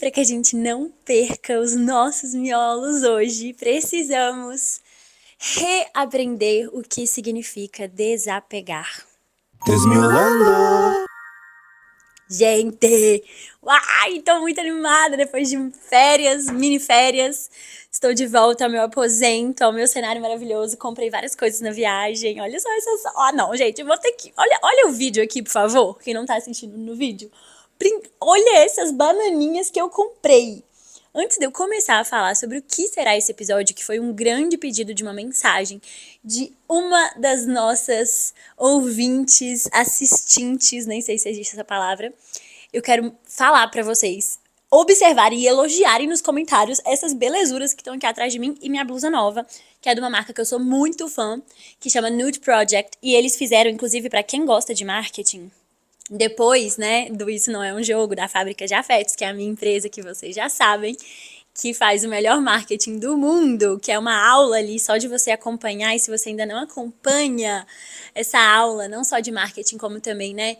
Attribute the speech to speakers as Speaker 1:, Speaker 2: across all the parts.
Speaker 1: para que a gente não perca os nossos miolos hoje, precisamos reaprender o que significa desapegar.
Speaker 2: Desmiolando.
Speaker 1: Gente, uai, tô muito animada depois de férias, mini férias. Estou de volta ao meu aposento, ao meu cenário maravilhoso. Comprei várias coisas na viagem. Olha só essas. Ah, não, gente, eu vou ter que. Olha o vídeo aqui, por favor. Quem não tá assistindo no vídeo. Olha essas bananinhas que eu comprei. Antes de eu começar a falar sobre o que será esse episódio, que foi um grande pedido de uma mensagem de uma das nossas ouvintes, assistentes, nem sei se existe essa palavra, eu quero falar pra vocês observarem e elogiarem nos comentários essas belezuras que estão aqui atrás de mim e minha blusa nova, que é de uma marca que eu sou muito fã, que chama Nude Project, e eles fizeram, inclusive, pra quem gosta de marketing, depois, né, do Isso Não É Um Jogo, da Fábrica de Afetos, que é a minha empresa que vocês já sabem, que faz o melhor marketing do mundo, que é uma aula ali só de você acompanhar, e se você ainda não acompanha essa aula, não só de marketing, como também, né,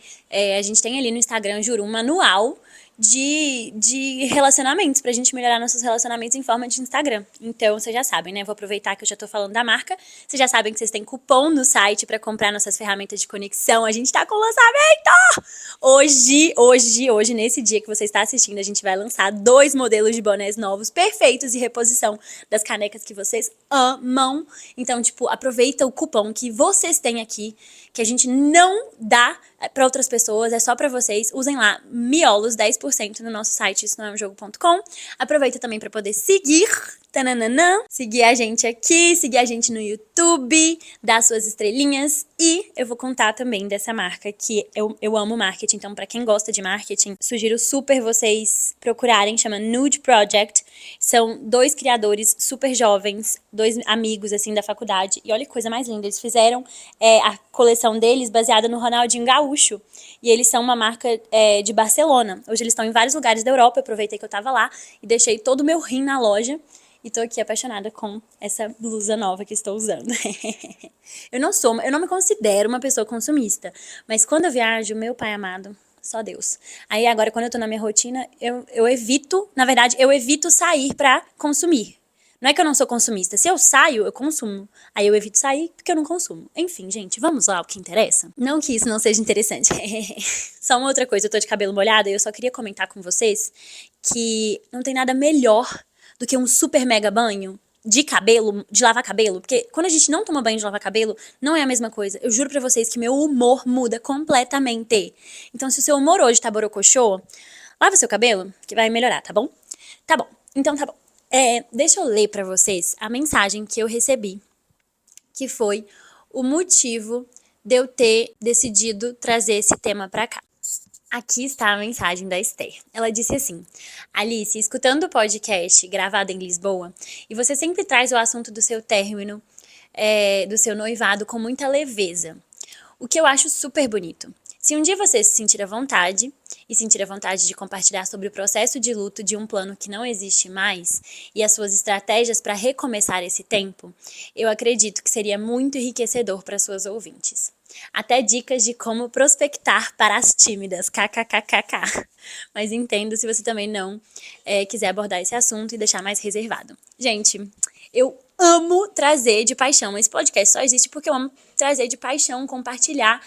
Speaker 1: a gente tem ali no Instagram, juro, um manual de relacionamentos, pra gente melhorar nossos relacionamentos em forma de Instagram. Então, vocês já sabem, né? Vou aproveitar que eu já tô falando da marca. Vocês já sabem que vocês têm cupom no site pra comprar nossas ferramentas de conexão. A gente tá com lançamento! Hoje, nesse dia que você está assistindo, a gente vai lançar 2 modelos de bonés novos, perfeitos, e reposição das canecas que vocês amam. Então, tipo, aproveita o cupom que vocês têm aqui, que a gente não dá pra outras pessoas, é só pra vocês. Usem lá, miolos, 10% no nosso site, isso não é um jogo.com. Aproveita também pra poder seguir, tananana, seguir a gente aqui, seguir a gente no YouTube, dar suas estrelinhas. E eu vou contar também dessa marca que eu amo marketing, então pra quem gosta de marketing, sugiro super vocês procurarem, chama Nude Project. São 2 criadores super jovens, 2 amigos, assim, da faculdade. E olha que coisa mais linda, eles fizeram a coleção deles baseada no Ronaldinho Gaúcho. E eles são uma marca de Barcelona. Hoje eles estão em vários lugares da Europa, eu aproveitei que eu tava lá e deixei todo o meu rim na loja. E tô aqui apaixonada com essa blusa nova que estou usando. Eu não me considero uma pessoa consumista, mas quando eu viajo, meu pai amado, só Deus. Aí agora, quando eu tô na minha rotina, eu evito, na verdade, eu evito sair pra consumir. Não é que eu não sou consumista. Se eu saio, eu consumo. Aí eu evito sair porque eu não consumo. Enfim, gente, vamos lá, o que interessa? Não que isso não seja interessante. Só uma outra coisa, eu tô de cabelo molhado e eu só queria comentar com vocês que não tem nada melhor do que um super mega banho de cabelo, de lavar cabelo. Porque quando a gente não toma banho de lavar cabelo, não é a mesma coisa. Eu juro pra vocês que meu humor muda completamente. Então, se o seu humor hoje tá borocochô, lava seu cabelo, que vai melhorar, tá bom? Tá bom, então tá bom. Deixa eu ler pra vocês a mensagem que eu recebi, que foi o motivo de eu ter decidido trazer esse tema pra cá. Aqui está a mensagem da Esther. Ela disse assim: Alice, escutando o podcast gravado em Lisboa, e você sempre traz o assunto do seu término, do seu noivado com muita leveza, o que eu acho super bonito. Se um dia você se sentir à vontade, e sentir a vontade de compartilhar sobre o processo de luto de um plano que não existe mais, e as suas estratégias para recomeçar esse tempo, eu acredito que seria muito enriquecedor para suas ouvintes. Até dicas de como prospectar para as tímidas, kkkk. Mas entendo se você também não quiser abordar esse assunto e deixar mais reservado. Gente, eu amo trazer de paixão. Esse podcast só existe porque eu amo trazer de paixão, compartilhar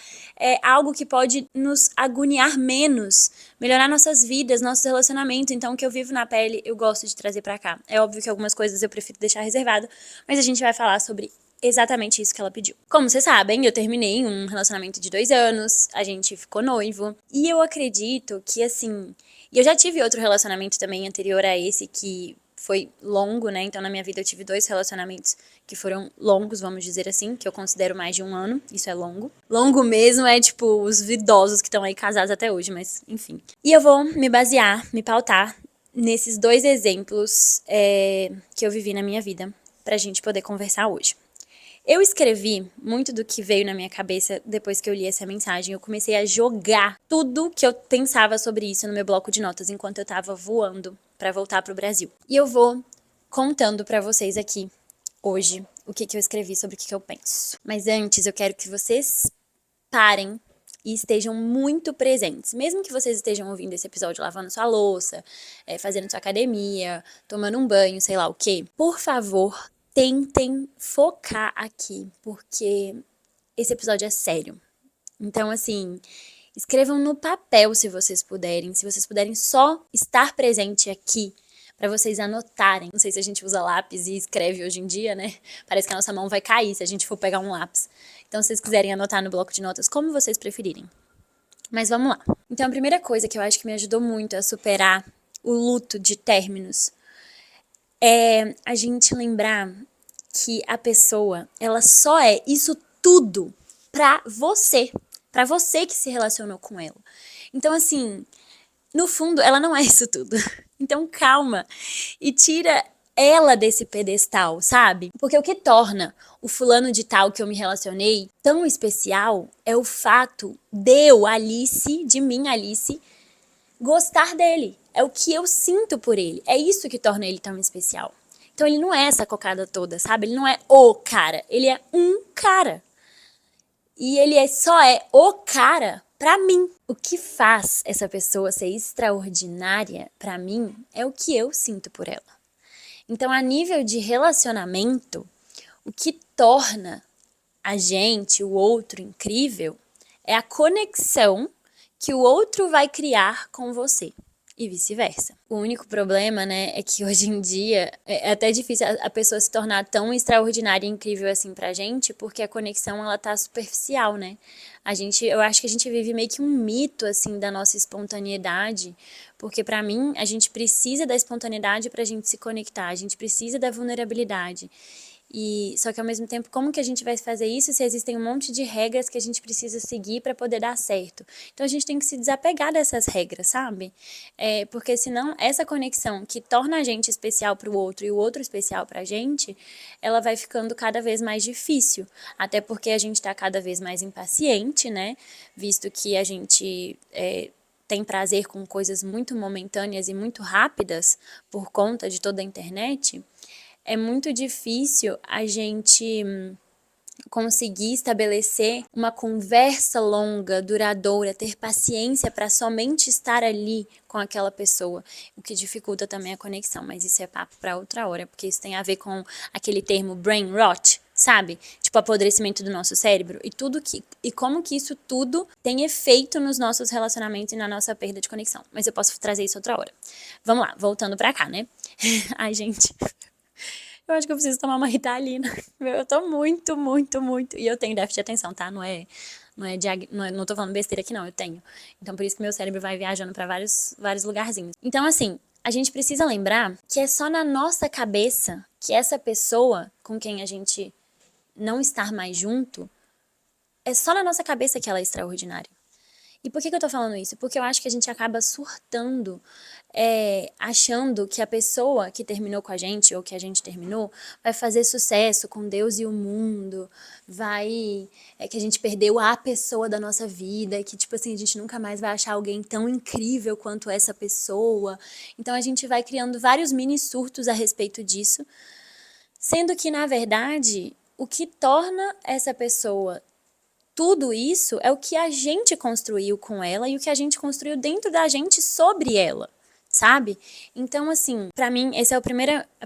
Speaker 1: algo que pode nos agoniar menos, melhorar nossas vidas, nossos relacionamentos. Então, o que eu vivo na pele, eu gosto de trazer pra cá. É óbvio que algumas coisas eu prefiro deixar reservado, mas a gente vai falar sobre exatamente isso que ela pediu. Como vocês sabem, eu terminei um relacionamento de 2 anos, a gente ficou noivo, e eu acredito que, assim... E eu já tive outro relacionamento também anterior a esse que foi longo, né? Então, na minha vida eu tive 2 relacionamentos que foram longos, vamos dizer assim, que eu considero mais de 1 ano, isso é longo. Longo mesmo é, tipo, os idosos que estão aí casados até hoje, mas enfim. E eu vou me basear, me pautar nesses 2 exemplos que eu vivi na minha vida, pra gente poder conversar hoje. Eu escrevi muito do que veio na minha cabeça depois que eu li essa mensagem. Eu comecei a jogar tudo que eu pensava sobre isso no meu bloco de notas enquanto eu tava voando pra voltar pro Brasil. E eu vou contando pra vocês aqui, hoje, o que eu escrevi sobre o que eu penso. Mas antes, eu quero que vocês parem e estejam muito presentes. Mesmo que vocês estejam ouvindo esse episódio lavando sua louça, fazendo sua academia, tomando um banho, sei lá o quê. Por favor, tentem focar aqui, porque esse episódio é sério. Então, assim, escrevam no papel se vocês puderem só estar presente aqui, para vocês anotarem. Não sei se a gente usa lápis e escreve hoje em dia, né? Parece que a nossa mão vai cair se a gente for pegar um lápis. Então, se vocês quiserem anotar no bloco de notas, como vocês preferirem. Mas vamos lá. Então, a primeira coisa que eu acho que me ajudou muito a superar o luto de términos é a gente lembrar que a pessoa, ela só é isso tudo pra você que se relacionou com ela. Então, assim, no fundo, ela não é isso tudo. Então, calma e tira ela desse pedestal, sabe? Porque o que torna o fulano de tal que eu me relacionei tão especial é o fato de eu, Alice, de mim, Alice, gostar dele. É o que eu sinto por ele. É isso que torna ele tão especial. Então, ele não é essa cocada toda, sabe? Ele não é o cara. Ele é um cara. E ele só é o cara pra mim. O que faz essa pessoa ser extraordinária pra mim é o que eu sinto por ela. Então, a nível de relacionamento, o que torna a gente, o outro, incrível é a conexão que o outro vai criar com você. E vice-versa. O único problema, né, é que hoje em dia é até difícil a pessoa se tornar tão extraordinária e incrível assim pra gente, porque a conexão, ela tá superficial, né? Eu acho que a gente vive meio que um mito, assim, da nossa espontaneidade, porque pra mim, a gente precisa da espontaneidade pra gente se conectar, a gente precisa da vulnerabilidade. Só que ao mesmo tempo, como que a gente vai fazer isso se existem um monte de regras que a gente precisa seguir para poder dar certo? Então a gente tem que se desapegar dessas regras, sabe? Porque senão essa conexão que torna a gente especial para o outro e o outro especial para a gente, ela vai ficando cada vez mais difícil. Até porque a gente está cada vez mais impaciente, né? Visto que a gente tem prazer com coisas muito momentâneas e muito rápidas por conta de toda a internet. É muito difícil a gente conseguir estabelecer uma conversa longa, duradoura, ter paciência para somente estar ali com aquela pessoa, o que dificulta também a conexão, mas isso é papo para outra hora, porque isso tem a ver com aquele termo brain rot, sabe? Tipo, apodrecimento do nosso cérebro e como que isso tudo tem efeito nos nossos relacionamentos e na nossa perda de conexão. Mas eu posso trazer isso outra hora. Vamos lá, voltando pra cá, né? Ai, gente... Eu acho que eu preciso tomar uma Ritalina. Eu tô muito, muito, muito... E eu tenho déficit de atenção, tá? Não tô falando besteira aqui, não. Eu tenho. Então, por isso que meu cérebro vai viajando pra vários lugarzinhos. Então, assim, a gente precisa lembrar que é só na nossa cabeça que essa pessoa com quem a gente não está mais junto, é só na nossa cabeça que ela é extraordinária. E por que eu tô falando isso? Porque eu acho que a gente acaba surtando, achando que a pessoa que terminou com a gente, ou que a gente terminou, vai fazer sucesso com Deus e o mundo, que a gente perdeu a pessoa da nossa vida, que tipo assim, a gente nunca mais vai achar alguém tão incrível quanto essa pessoa. Então a gente vai criando vários mini surtos a respeito disso, sendo que, na verdade, o que torna essa pessoa tudo isso é o que a gente construiu com ela e o que a gente construiu dentro da gente sobre ela, sabe? Então, assim, pra mim, essa é a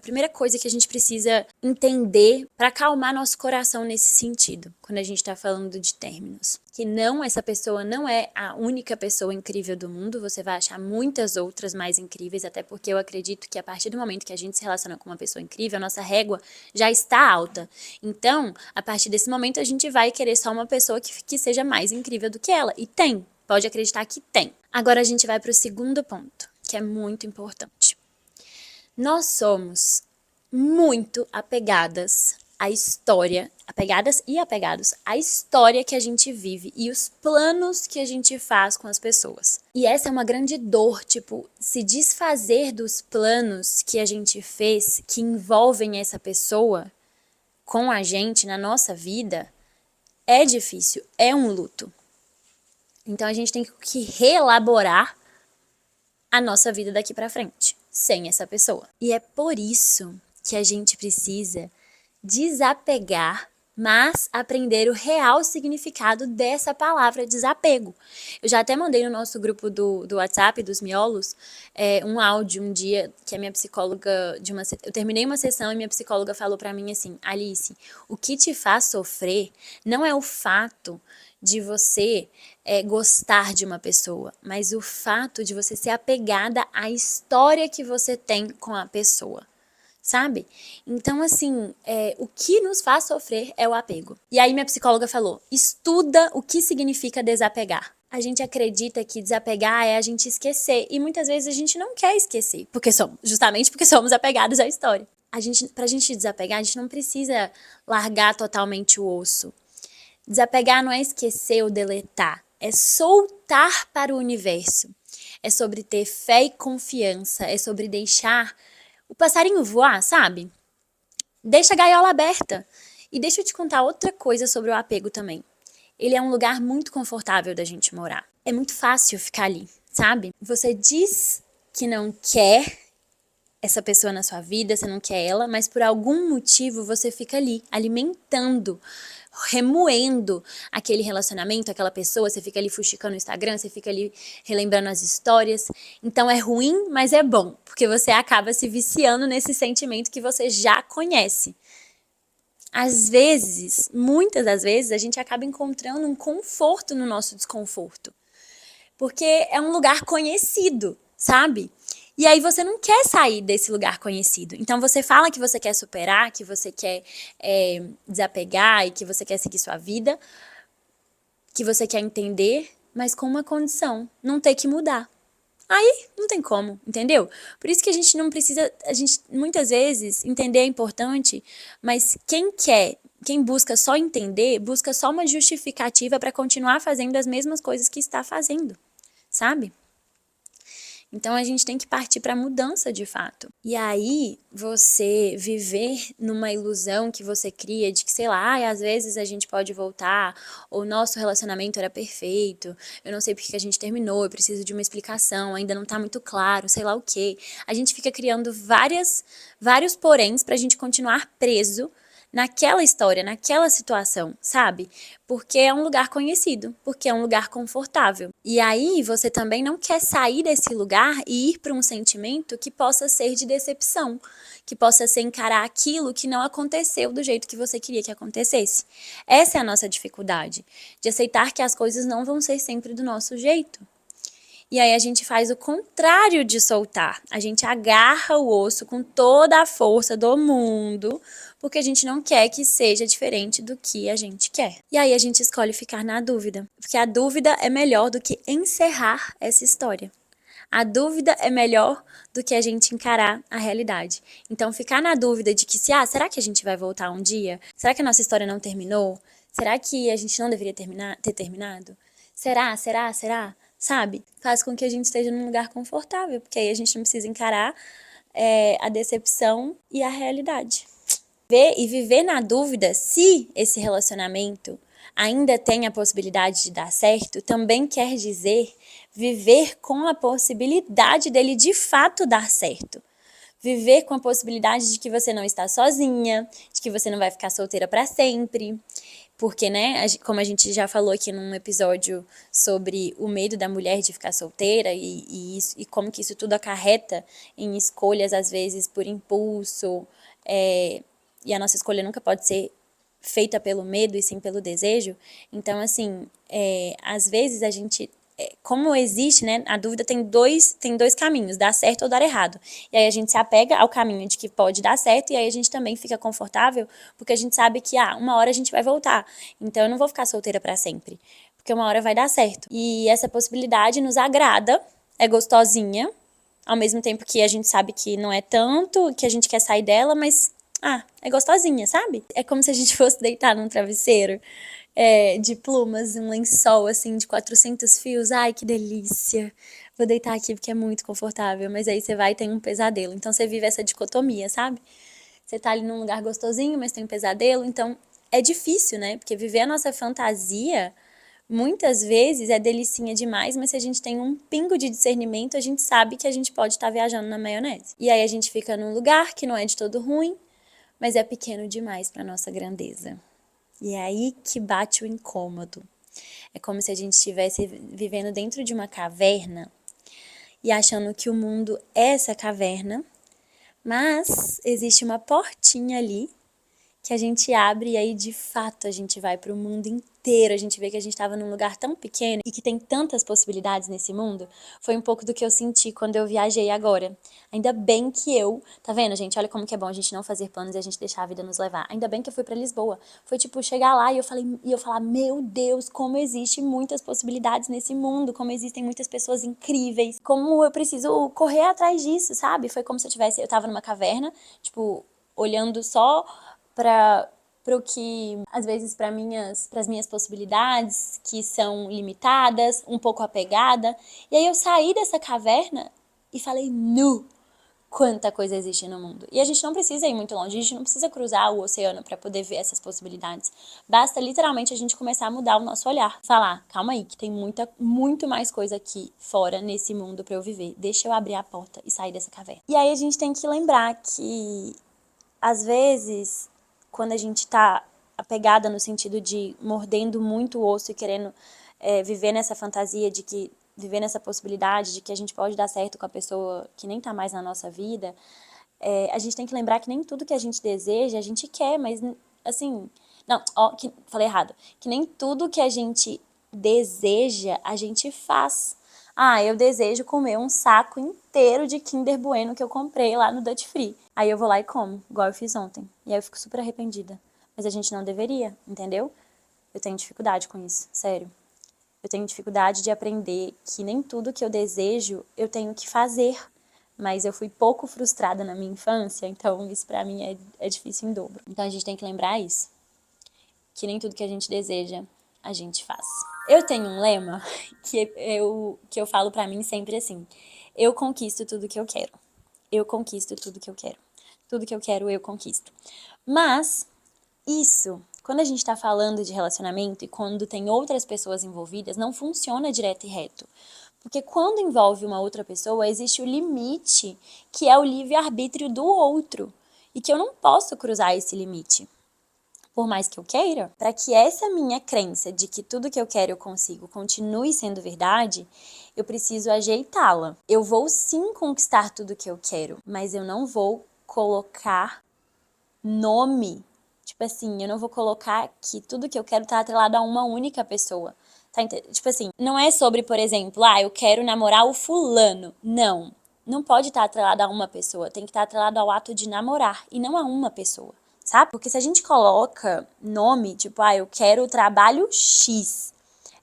Speaker 1: primeira coisa que a gente precisa entender pra acalmar nosso coração nesse sentido, quando a gente tá falando de términos. Que essa pessoa não é a única pessoa incrível do mundo, você vai achar muitas outras mais incríveis, até porque eu acredito que a partir do momento que a gente se relaciona com uma pessoa incrível, a nossa régua já está alta. Então, a partir desse momento, a gente vai querer só uma pessoa que seja mais incrível do que ela. E tem, pode acreditar que tem. Agora a gente vai pro segundo ponto, que é muito importante. Nós somos muito apegadas à história, apegadas e apegados à história que a gente vive e os planos que a gente faz com as pessoas. E essa é uma grande dor, tipo, se desfazer dos planos que a gente fez, que envolvem essa pessoa com a gente na nossa vida, é difícil, é um luto. Então a gente tem que reelaborar a nossa vida daqui pra frente, sem essa pessoa. E é por isso que a gente precisa desapegar mas aprender o real significado dessa palavra desapego. Eu já até mandei no nosso grupo do WhatsApp, dos miolos, um áudio um dia que a minha psicóloga, eu terminei uma sessão e minha psicóloga falou pra mim assim: Alice, o que te faz sofrer não é o fato de você gostar de uma pessoa, mas o fato de você ser apegada à história que você tem com a pessoa. Sabe? Então, assim, o que nos faz sofrer é o apego. E aí minha psicóloga falou, estuda o que significa desapegar. A gente acredita que desapegar é a gente esquecer, e muitas vezes a gente não quer esquecer, justamente porque somos apegados à história. Pra gente desapegar, a gente não precisa largar totalmente o osso. Desapegar não é esquecer ou deletar, é soltar para o universo. É sobre ter fé e confiança, é sobre deixar o passarinho voar, sabe? Deixa a gaiola aberta. E deixa eu te contar outra coisa sobre o apego também. Ele é um lugar muito confortável da gente morar. É muito fácil ficar ali, sabe? Você diz que não quer essa pessoa na sua vida, você não quer ela, mas por algum motivo você fica ali, alimentando, remoendo aquele relacionamento, aquela pessoa, você fica ali fuxicando o Instagram, você fica ali relembrando as histórias. Então é ruim, mas é bom, porque você acaba se viciando nesse sentimento que você já conhece. Às vezes, muitas das vezes, a gente acaba encontrando um conforto no nosso desconforto, porque é um lugar conhecido, sabe? E aí você não quer sair desse lugar conhecido. Então você fala que você quer superar, que você quer desapegar e que você quer seguir sua vida, que você quer entender, mas com uma condição, não ter que mudar. Aí não tem como, entendeu? Por isso que a gente não precisa, muitas vezes entender é importante, mas quem busca só entender, busca só uma justificativa para continuar fazendo as mesmas coisas que está fazendo, sabe? Então a gente tem que partir para a mudança de fato. E aí você viver numa ilusão que você cria de que, sei lá, às vezes a gente pode voltar, ou nosso relacionamento era perfeito, eu não sei porque que a gente terminou, eu preciso de uma explicação, ainda não tá muito claro, sei lá o quê. A gente fica criando vários poréns pra gente continuar preso naquela história, naquela situação, sabe? Porque é um lugar conhecido, porque é um lugar confortável. E aí você também não quer sair desse lugar e ir para um sentimento que possa ser de decepção, que possa ser encarar aquilo que não aconteceu do jeito que você queria que acontecesse. Essa é a nossa dificuldade, de aceitar que as coisas não vão ser sempre do nosso jeito. E aí a gente faz o contrário de soltar. A gente agarra o osso com toda a força do mundo, porque a gente não quer que seja diferente do que a gente quer. E aí a gente escolhe ficar na dúvida, porque a dúvida é melhor do que encerrar essa história. A dúvida é melhor do que a gente encarar a realidade. Então ficar na dúvida de que será que a gente vai voltar um dia? Será que a nossa história não terminou? Será que a gente não deveria ter terminado? Será? Sabe? Faz com que a gente esteja num lugar confortável, porque aí a gente não precisa encarar a decepção e a realidade. Viver na dúvida se esse relacionamento ainda tem a possibilidade de dar certo, também quer dizer viver com a possibilidade dele de fato dar certo. Viver com a possibilidade de que você não está sozinha, de que você não vai ficar solteira para sempre. Porque, né, como a gente já falou aqui num episódio sobre o medo da mulher de ficar solteira e como que isso tudo acarreta em escolhas, às vezes, por impulso, e a nossa escolha nunca pode ser feita pelo medo e sim pelo desejo. Então, assim, às vezes a gente... como existe, né, a dúvida tem dois caminhos, dar certo ou dar errado. E aí a gente se apega ao caminho de que pode dar certo, e aí a gente também fica confortável, porque a gente sabe que, uma hora a gente vai voltar. Então eu não vou ficar solteira pra sempre, porque uma hora vai dar certo. E essa possibilidade nos agrada, é gostosinha, ao mesmo tempo que a gente sabe que não é tanto, que a gente quer sair dela, mas, é gostosinha, sabe? É como se a gente fosse deitar num travesseiro de plumas, um lençol, assim, de 400 fios. Ai, que delícia! Vou deitar aqui porque é muito confortável, mas aí você vai e tem um pesadelo. Então, você vive essa dicotomia, sabe? Você tá ali num lugar gostosinho, mas tem um pesadelo. Então, é difícil, né? Porque viver a nossa fantasia, muitas vezes, é delicinha demais, mas se a gente tem um pingo de discernimento, a gente sabe que a gente pode estar viajando na maionese. E aí a gente fica num lugar que não é de todo ruim, mas é pequeno demais pra nossa grandeza. E é aí que bate o incômodo. É como se a gente estivesse vivendo dentro de uma caverna e achando que o mundo é essa caverna, mas existe uma portinha ali que a gente abre e aí de fato a gente vai para o mundo inteiro. A gente vê que a gente estava num lugar tão pequeno e que tem tantas possibilidades nesse mundo. Foi um pouco do que eu senti quando eu viajei agora. Ainda bem que tá vendo, gente? Olha como que é bom a gente não fazer planos e a gente deixar a vida nos levar. Ainda bem que eu fui para Lisboa. Foi tipo chegar lá e eu falar, meu Deus, como existe muitas possibilidades nesse mundo, como existem muitas pessoas incríveis, como eu preciso correr atrás disso, sabe? Foi como se eu tava numa caverna, tipo, olhando só para o que, às vezes, para as minhas possibilidades, que são limitadas, um pouco apegada. E aí eu saí dessa caverna e falei, nu, quanta coisa existe no mundo. E a gente não precisa ir muito longe, a gente não precisa cruzar o oceano para poder ver essas possibilidades. Basta literalmente a gente começar a mudar o nosso olhar. Falar, calma aí, que tem muito mais coisa aqui fora nesse mundo para eu viver. Deixa eu abrir a porta e sair dessa caverna. E aí a gente tem que lembrar que, às vezes, quando a gente tá apegada no sentido de mordendo muito o osso e querendo viver nessa fantasia de que, viver nessa possibilidade de que a gente pode dar certo com a pessoa que nem tá mais na nossa vida, a gente tem que lembrar que nem tudo que a gente deseja, a gente quer, mas, assim, não, ó, falei errado, que nem tudo que a gente deseja, a gente faz. Ah, eu desejo comer um saco inteiro de Kinder Bueno que eu comprei lá no Duty Free. Aí eu vou lá e como, igual eu fiz ontem. E aí eu fico super arrependida. Mas a gente não deveria, entendeu? Eu tenho dificuldade com isso, sério. Eu tenho dificuldade de aprender que nem tudo que eu desejo eu tenho que fazer. Mas eu fui pouco frustrada na minha infância, então isso pra mim é difícil em dobro. Então a gente tem que lembrar isso. Que nem tudo que a gente deseja, a gente faz. Eu tenho um lema que eu falo pra mim sempre assim: eu conquisto tudo que eu quero. Eu conquisto tudo que eu quero. Tudo que eu quero, eu conquisto. Mas isso, quando a gente tá falando de relacionamento e quando tem outras pessoas envolvidas, não funciona direto e reto. Porque quando envolve uma outra pessoa, existe o limite, que é o livre-arbítrio do outro. E que eu não posso cruzar esse limite. Por mais que eu queira, para que essa minha crença de que tudo que eu quero eu consigo continue sendo verdade, eu preciso ajeitá-la. Eu vou sim conquistar tudo que eu quero, mas eu não vou colocar nome. Tipo assim, eu não vou colocar que tudo que eu quero tá atrelado a uma única pessoa. Tá, tipo assim, não é sobre, por exemplo, eu quero namorar o fulano. Não. Não pode estar atrelado a uma pessoa. Tem que estar atrelado ao ato de namorar e não a uma pessoa. Sabe? Porque se a gente coloca nome, tipo, eu quero o trabalho X,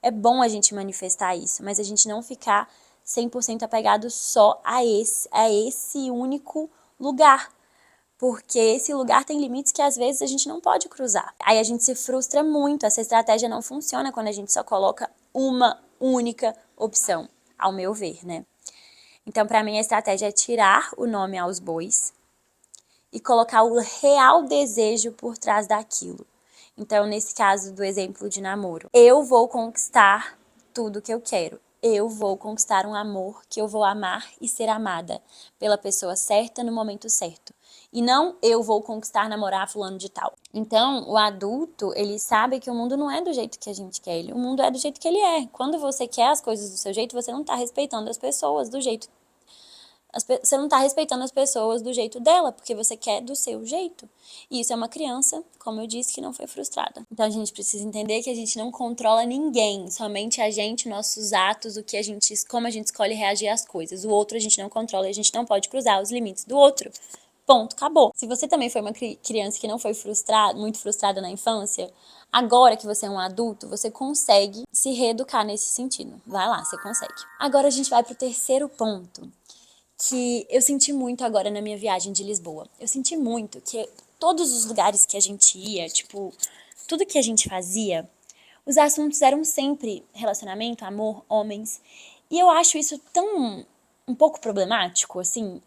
Speaker 1: é bom a gente manifestar isso, mas a gente não ficar 100% apegado só a esse único lugar. Porque esse lugar tem limites que às vezes a gente não pode cruzar. Aí a gente se frustra muito, essa estratégia não funciona quando a gente só coloca uma única opção, ao meu ver, né? Então, pra mim, a estratégia é tirar o nome aos bois e colocar o real desejo por trás daquilo. Então, nesse caso do exemplo de namoro, eu vou conquistar tudo que eu quero. Eu vou conquistar um amor que eu vou amar e ser amada pela pessoa certa no momento certo. E não eu vou conquistar namorar fulano de tal. Então, o adulto, ele sabe que o mundo não é do jeito que a gente quer. O mundo é do jeito que ele é. Quando você quer as coisas do seu jeito, você não tá respeitando as pessoas do jeito você não tá respeitando as pessoas do jeito dela, porque você quer do seu jeito. E isso é uma criança, como eu disse, que não foi frustrada. Então a gente precisa entender que a gente não controla ninguém, somente a gente, nossos atos, como a gente escolhe reagir às coisas. O outro a gente não controla e a gente não pode cruzar os limites do outro. Ponto, acabou. Se você também foi uma criança que não foi muito frustrada na infância, agora que você é um adulto, você consegue se reeducar nesse sentido. Vai lá, você consegue. Agora a gente vai pro terceiro ponto, que eu senti muito agora na minha viagem de Lisboa. Eu senti muito que todos os lugares que a gente ia, tipo, tudo que a gente fazia, os assuntos eram sempre relacionamento, amor, homens. E eu acho isso tão um pouco problemático, assim.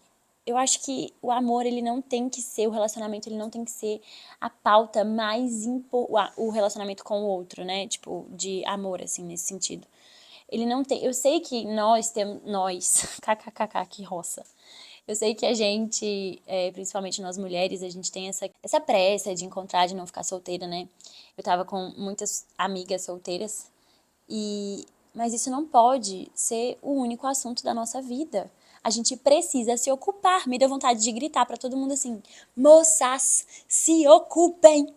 Speaker 1: Eu acho que o amor, ele não tem que ser, o relacionamento, ele não tem que ser a pauta mais o relacionamento com o outro, né? Tipo, de amor, assim, nesse sentido. Ele não tem. Eu sei que nós temos. kkkk, que roça. Eu sei que a gente, principalmente nós mulheres, a gente tem essa pressa de encontrar, de não ficar solteira, né? Eu tava com muitas amigas solteiras, mas isso não pode ser o único assunto da nossa vida. A gente precisa se ocupar. Me deu vontade de gritar pra todo mundo assim: moças, se ocupem!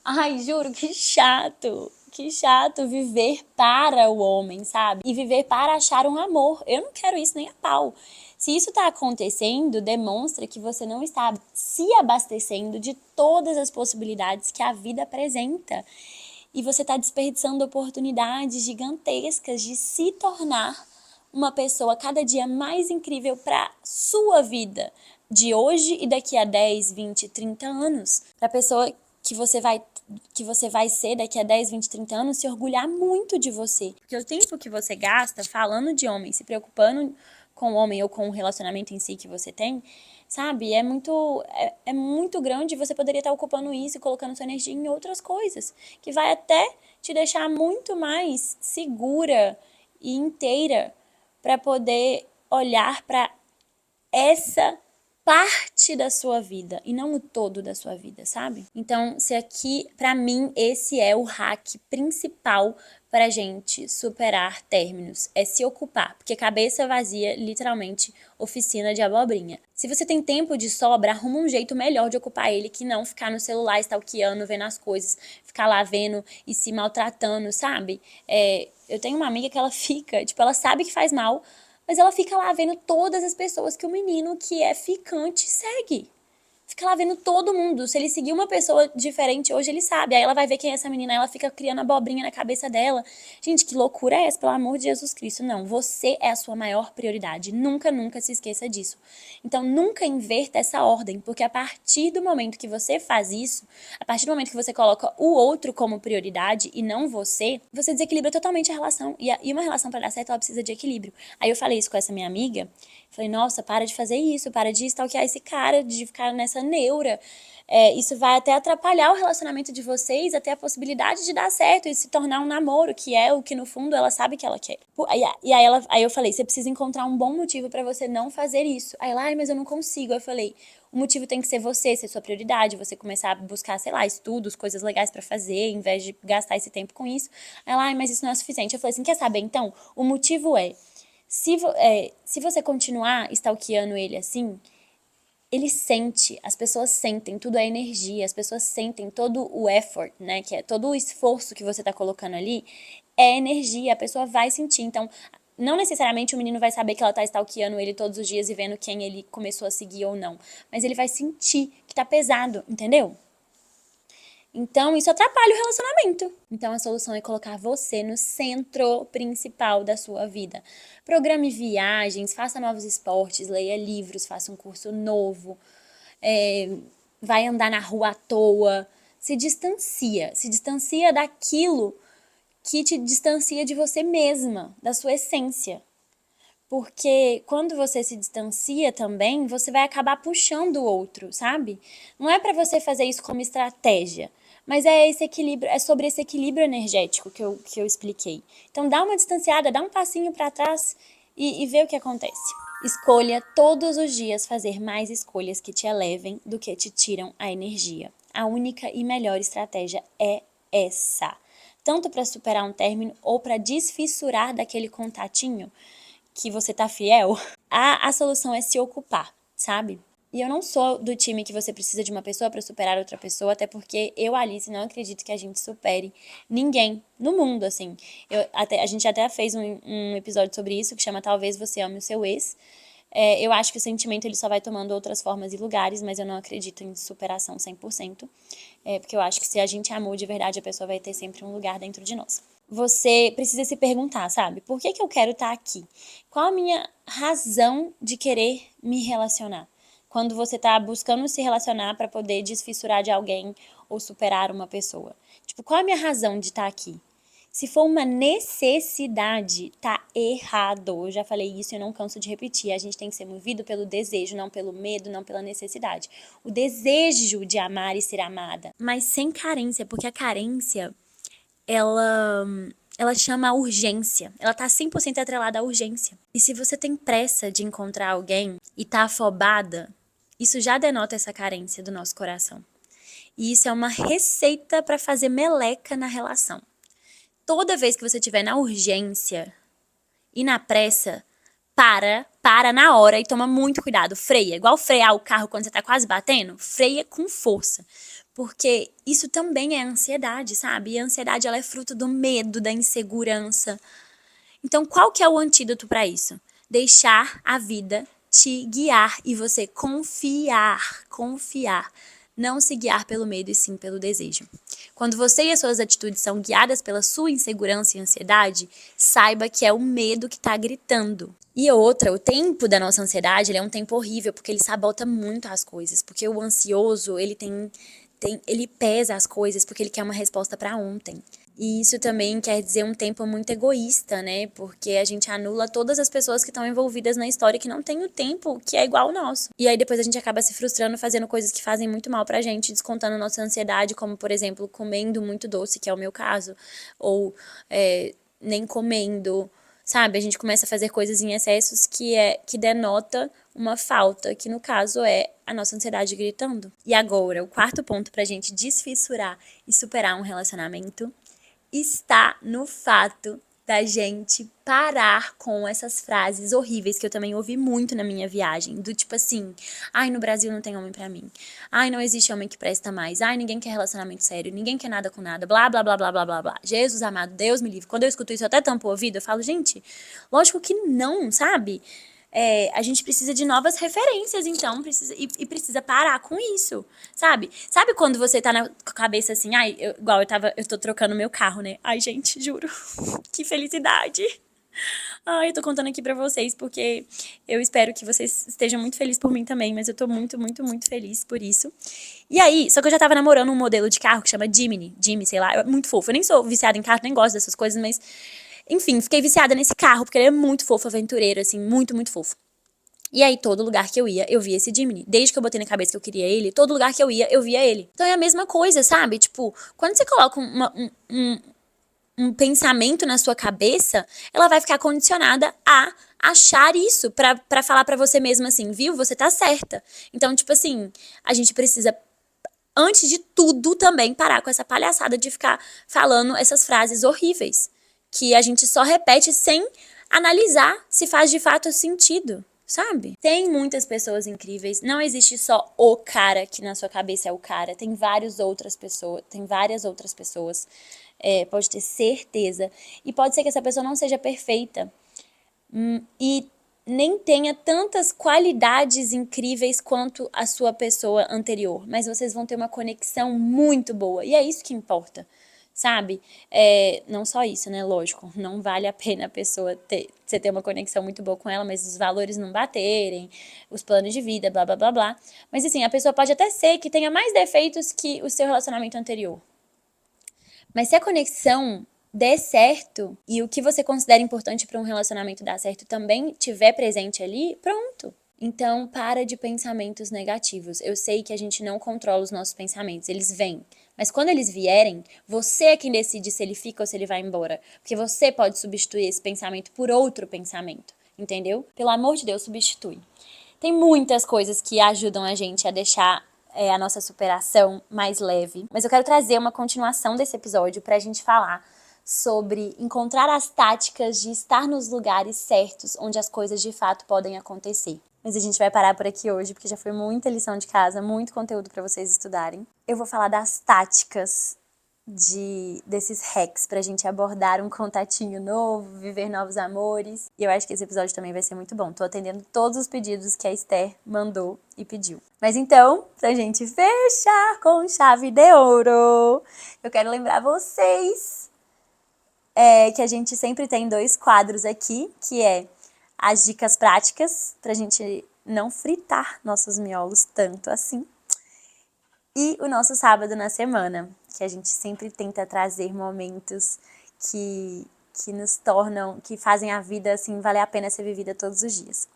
Speaker 1: Ai, juro, que chato. Que chato viver para o homem, sabe? E viver para achar um amor. Eu não quero isso nem a pau. Se isso tá acontecendo, demonstra que você não está se abastecendo de todas as possibilidades que a vida apresenta. E você tá desperdiçando oportunidades gigantescas de se tornar uma pessoa cada dia mais incrível para sua vida de hoje e daqui a 10, 20, 30 anos. Para a pessoa que você vai ser daqui a 10, 20, 30 anos, se orgulhar muito de você. Porque o tempo que você gasta falando de homem, se preocupando com o homem ou com o relacionamento em si que você tem, sabe? É muito grande, você poderia estar ocupando isso e colocando sua energia em outras coisas, que vai até te deixar muito mais segura e inteira para poder olhar para essa parte da sua vida e não o todo da sua vida, sabe? Então, se aqui, pra mim, esse é o hack principal pra gente superar términos, é se ocupar, porque cabeça vazia, literalmente, oficina de abobrinha. Se você tem tempo de sobra, arruma um jeito melhor de ocupar ele, que não ficar no celular stalkeando, vendo as coisas, ficar lá vendo e se maltratando, sabe? Eu tenho uma amiga que ela fica, tipo, ela sabe que faz mal, mas ela fica lá vendo todas as pessoas que o menino que é ficante segue. Fica lá vendo todo mundo. Se ele seguir uma pessoa diferente hoje, ele sabe. Aí ela vai ver quem é essa menina, ela fica criando abobrinha na cabeça dela. Gente, que loucura é essa, pelo amor de Jesus Cristo? Não, você é a sua maior prioridade. Nunca, nunca se esqueça disso. Então, nunca inverta essa ordem, porque a partir do momento que você faz isso, a partir do momento que você coloca o outro como prioridade e não você desequilibra totalmente a relação. E uma relação para dar certo, ela precisa de equilíbrio. Aí eu falei isso com essa minha amiga. Falei, nossa, para de fazer isso, para de stalkear esse cara, de ficar nessa neura. Isso vai até atrapalhar o relacionamento de vocês, até a possibilidade de dar certo e se tornar um namoro, que é o que no fundo ela sabe que ela quer. Aí eu falei, você precisa encontrar um bom motivo pra você não fazer isso. Aí ela, ai, mas eu não consigo. Eu falei, o motivo tem que ser você, ser sua prioridade, você começar a buscar, sei lá, estudos, coisas legais pra fazer, em vez de gastar esse tempo com isso. Aí ela, ai, mas isso não é suficiente. Eu falei assim, quer saber então? O motivo se você continuar stalkeando ele assim, ele sente, as pessoas sentem, tudo é energia, as pessoas sentem todo o effort, né, que é todo o esforço que você tá colocando ali, é energia, a pessoa vai sentir. Então, não necessariamente o menino vai saber que ela tá stalkeando ele todos os dias e vendo quem ele começou a seguir ou não, mas ele vai sentir que tá pesado, entendeu? Então, isso atrapalha o relacionamento. Então, a solução é colocar você no centro principal da sua vida. Programe viagens, faça novos esportes, leia livros, faça um curso novo, vai andar na rua à toa. Se distancia daquilo que te distancia de você mesma, da sua essência. Porque quando você se distancia também, você vai acabar puxando o outro, sabe? Não é pra você fazer isso como estratégia, mas é esse equilíbrio, é sobre esse equilíbrio energético que eu expliquei. Então dá uma distanciada, dá um passinho pra trás e vê o que acontece. Escolha todos os dias fazer mais escolhas que te elevem do que te tiram a energia. A única e melhor estratégia é essa. Tanto para superar um término ou para desfissurar daquele contatinho que você tá fiel, a solução é se ocupar, sabe? E eu não sou do time que você precisa de uma pessoa para superar outra pessoa, até porque eu, Alice, não acredito que a gente supere ninguém no mundo, assim. A gente até fez um episódio sobre isso, que chama Talvez Você Ame o Seu Ex. Eu acho que o sentimento ele só vai tomando outras formas e lugares, mas eu não acredito em superação 100%. Porque eu acho que se a gente amou de verdade, a pessoa vai ter sempre um lugar dentro de nós. Você precisa se perguntar, sabe? Por que eu quero estar aqui? Qual a minha razão de querer me relacionar? Quando você tá buscando se relacionar para poder desfissurar de alguém ou superar uma pessoa. Tipo, qual a minha razão de estar aqui? Se for uma necessidade, tá errado. Eu já falei isso e eu não canso de repetir. A gente tem que ser movido pelo desejo, não pelo medo, não pela necessidade. O desejo de amar e ser amada, mas sem carência, porque a carência ela chama a urgência. Ela tá 100% atrelada à urgência. E se você tem pressa de encontrar alguém e tá afobada, isso já denota essa carência do nosso coração. E isso é uma receita para fazer meleca na relação. Toda vez que você estiver na urgência e na pressa, para na hora e toma muito cuidado. Freia, igual frear o carro quando você tá quase batendo, freia com força. Porque isso também é ansiedade, sabe? E a ansiedade, ela é fruto do medo, da insegurança. Então, qual que é o antídoto para isso? Deixar a vida te guiar e você confiar. Não se guiar pelo medo e sim pelo desejo. Quando você e as suas atitudes são guiadas pela sua insegurança e ansiedade, saiba que é o medo que está gritando. E outra, o tempo da nossa ansiedade, ele é um tempo horrível, porque ele sabota muito as coisas. Porque o ansioso, ele pesa as coisas porque ele quer uma resposta para ontem. E isso também quer dizer um tempo muito egoísta, né? Porque a gente anula todas as pessoas que estão envolvidas na história que não tem o tempo que é igual ao nosso. E aí depois a gente acaba se frustrando fazendo coisas que fazem muito mal pra gente, descontando nossa ansiedade, como por exemplo, comendo muito doce, que é o meu caso, ou nem comendo, sabe? A gente começa a fazer coisas em excessos que denota uma falta, que no caso é a nossa ansiedade gritando. E agora, o quarto ponto pra gente desfissurar e superar um relacionamento está no fato da gente parar com essas frases horríveis que eu também ouvi muito na minha viagem, do tipo assim, ai, no Brasil não tem homem pra mim, ai, não existe homem que presta mais, ai, ninguém quer relacionamento sério, ninguém quer nada com nada, blá, blá, blá, blá, blá, blá, blá. Jesus amado, Deus me livre. Quando eu escuto isso, eu até tampo o ouvido, eu falo, gente, lógico que não, sabe? A gente precisa de novas referências, então, precisa parar com isso, sabe? Sabe quando você tá na cabeça assim, ai, eu tô trocando meu carro, né? Ai, gente, juro, que felicidade. Ai, eu tô contando aqui pra vocês, porque eu espero que vocês estejam muito felizes por mim também, mas eu tô muito, muito, muito feliz por isso. E aí, só que eu já tava namorando um modelo de carro que chama Jimny, sei lá, é muito fofo. Eu nem sou viciada em carro, nem gosto dessas coisas, mas... Enfim, fiquei viciada nesse carro, porque ele é muito fofo, aventureiro, assim, muito, muito fofo. E aí, todo lugar que eu ia, eu via esse Jimny. Desde que eu botei na cabeça que eu queria ele, todo lugar que eu ia, eu via ele. Então é a mesma coisa, sabe? Tipo, quando você coloca um pensamento na sua cabeça, ela vai ficar condicionada a achar isso pra falar pra você mesma assim, viu? Você tá certa. Então, tipo assim, a gente precisa, antes de tudo, também parar com essa palhaçada de ficar falando essas frases horríveis, que a gente só repete sem analisar se faz de fato sentido, sabe? Tem muitas pessoas incríveis, não existe só o cara que na sua cabeça é o cara, tem várias outras pessoas, pode ter certeza. E pode ser que essa pessoa não seja perfeita e nem tenha tantas qualidades incríveis quanto a sua pessoa anterior, mas vocês vão ter uma conexão muito boa, e é isso que importa, sabe? Não só isso, né? Lógico, não vale a pena a pessoa você ter uma conexão muito boa com ela, mas os valores não baterem, os planos de vida, blá, blá, blá, blá. Mas assim, a pessoa pode até ser que tenha mais defeitos que o seu relacionamento anterior. Mas se a conexão der certo e o que você considera importante para um relacionamento dar certo também tiver presente ali, pronto. Então, para de pensamentos negativos. Eu sei que a gente não controla os nossos pensamentos, eles vêm. Mas quando eles vierem, você é quem decide se ele fica ou se ele vai embora. Porque você pode substituir esse pensamento por outro pensamento, entendeu? Pelo amor de Deus, substitui. Tem muitas coisas que ajudam a gente a deixar a nossa superação mais leve. Mas eu quero trazer uma continuação desse episódio pra gente falar sobre encontrar as táticas de estar nos lugares certos onde as coisas de fato podem acontecer. Mas a gente vai parar por aqui hoje, porque já foi muita lição de casa, muito conteúdo para vocês estudarem. Eu vou falar das táticas desses hacks pra gente abordar um contatinho novo, viver novos amores. E eu acho que esse episódio também vai ser muito bom. Tô atendendo todos os pedidos que a Esther mandou e pediu. Mas então, pra gente fechar com chave de ouro, eu quero lembrar vocês que a gente sempre tem 2 quadros aqui, que é as dicas práticas, pra gente não fritar nossos miolos tanto assim. E o nosso sábado na semana, que a gente sempre tenta trazer momentos que nos tornam, que fazem a vida assim valer a pena ser vivida todos os dias.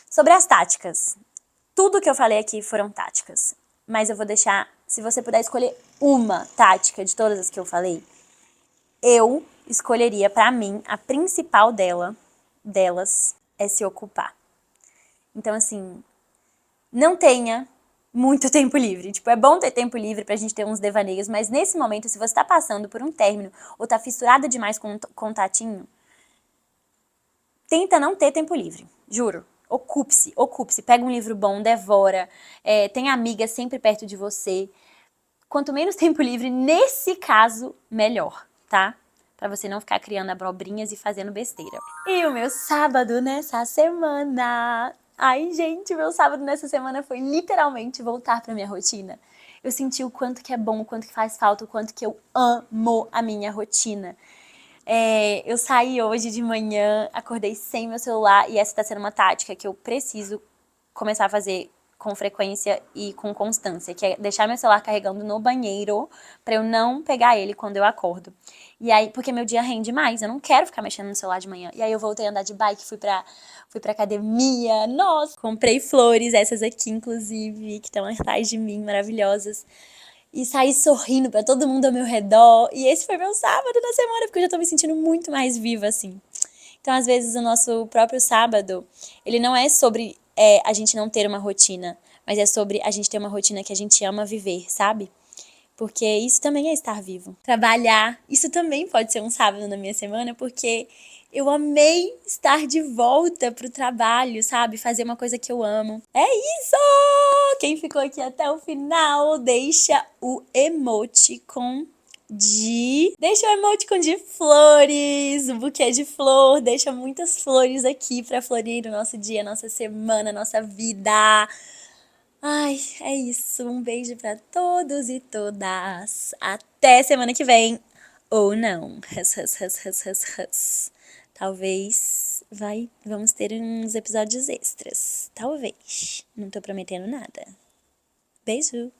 Speaker 1: Sobre as táticas, tudo que eu falei aqui foram táticas, mas eu vou deixar, se você puder escolher uma tática de todas as que eu falei, eu escolheria pra mim, a principal delas é se ocupar. Então assim, não tenha muito tempo livre. Tipo, é bom ter tempo livre pra gente ter uns devaneios, mas nesse momento, se você tá passando por um término ou tá fissurada demais com um contatinho, tenta não ter tempo livre, juro. Ocupe-se. Pega um livro bom, devora, tem amigas sempre perto de você. Quanto menos tempo livre, nesse caso, melhor, tá? Pra você não ficar criando abobrinhas e fazendo besteira. E o meu sábado nessa semana... Ai, gente, meu sábado nessa semana foi literalmente voltar pra minha rotina. Eu senti o quanto que é bom, o quanto que faz falta, o quanto que eu amo a minha rotina. Eu saí hoje de manhã, acordei sem meu celular e essa tá sendo uma tática que eu preciso começar a fazer com frequência e com constância, que é deixar meu celular carregando no banheiro pra eu não pegar ele quando eu acordo. E aí, porque meu dia rende mais, eu não quero ficar mexendo no celular de manhã. E aí eu voltei a andar de bike, fui pra academia, nossa, comprei flores, essas aqui inclusive, que estão atrás de mim, maravilhosas. E saí sorrindo pra todo mundo ao meu redor. E esse foi meu sábado da semana, porque eu já tô me sentindo muito mais viva, assim. Então, às vezes, o nosso próprio sábado, ele não é sobre a gente não ter uma rotina, mas é sobre a gente ter uma rotina que a gente ama viver, sabe? Porque isso também é estar vivo. Trabalhar, isso também pode ser um sábado na minha semana, porque eu amei estar de volta pro trabalho, sabe? Fazer uma coisa que eu amo. É isso! Quem ficou aqui até o final, deixa o emoticon de flores, um buquê de flor, deixa muitas flores aqui pra florir o nosso dia, nossa semana, nossa vida. Ai, é isso. Um beijo pra todos e todas. Até semana que vem. Ou não. Talvez vamos ter uns episódios extras. Talvez. Não tô prometendo nada. Beijo.